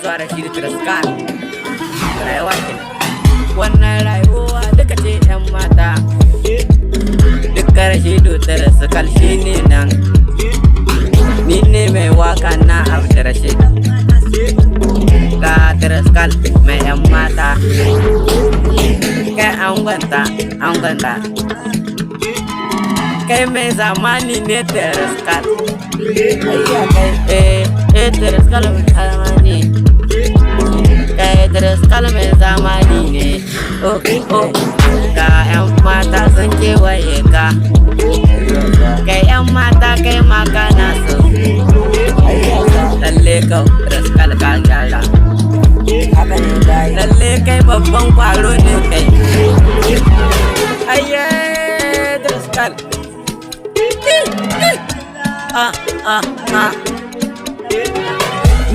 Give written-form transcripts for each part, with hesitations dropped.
zuwa Rashid Traskal. Rayuwa kenan. Wannan rayuwa duka ce 'yan mata. Duka Rashidu Traskal shine nan. Ni ne mai waka na Abdurrashid. Ga Traskal mai 'yan mata. Kai an gwanta. Kai mai zamani ne Traskal. Traskal mai zamani. Kai Traskal mai zamani ne. Ga 'yan mata sun kewaye ka. Kai 'yan mata kai maka na so. Lalle kau Traskal ka gyara. Lalle kai babban kwaro ne kai. Ayye Traskal.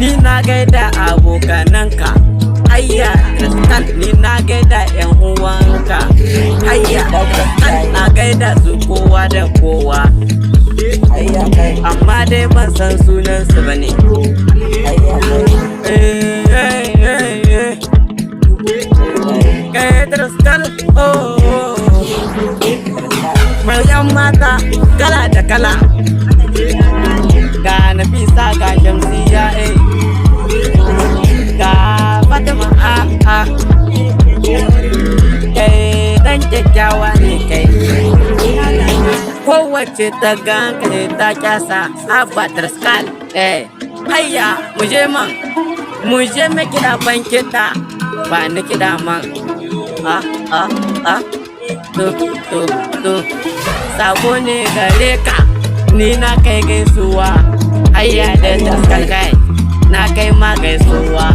Ni na gaida abokananka. Ayya Traskal, ni na gaida 'yan uwanka. Ayya Traskal, na gaida su kowa da kowa. Amma dai ban san sunansu bane. Kai Traskal, mai 'yan mata kala da kala. Ga Nafisa ga Shamsiya ga Fatima kai dan kyakkyawa ne kai. Kowace ta ganka ne ta kyasa Abba Traskal. Hayya muje man, muje mai kiɗa ban kiɗa ba ni kiɗa man. To sabo ne gare ka, ni na kai gaisuwa. Hayya da Traskal kai na kai ma gaisuwa.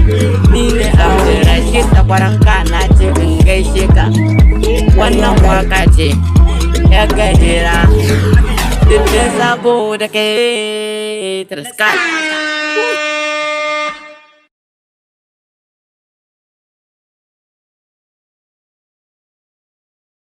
Ni ne Abdurrashid da kwaranka na ce in gaishe ka. Wannan waka ce ya gajera, duk da sabo da kai Traskal.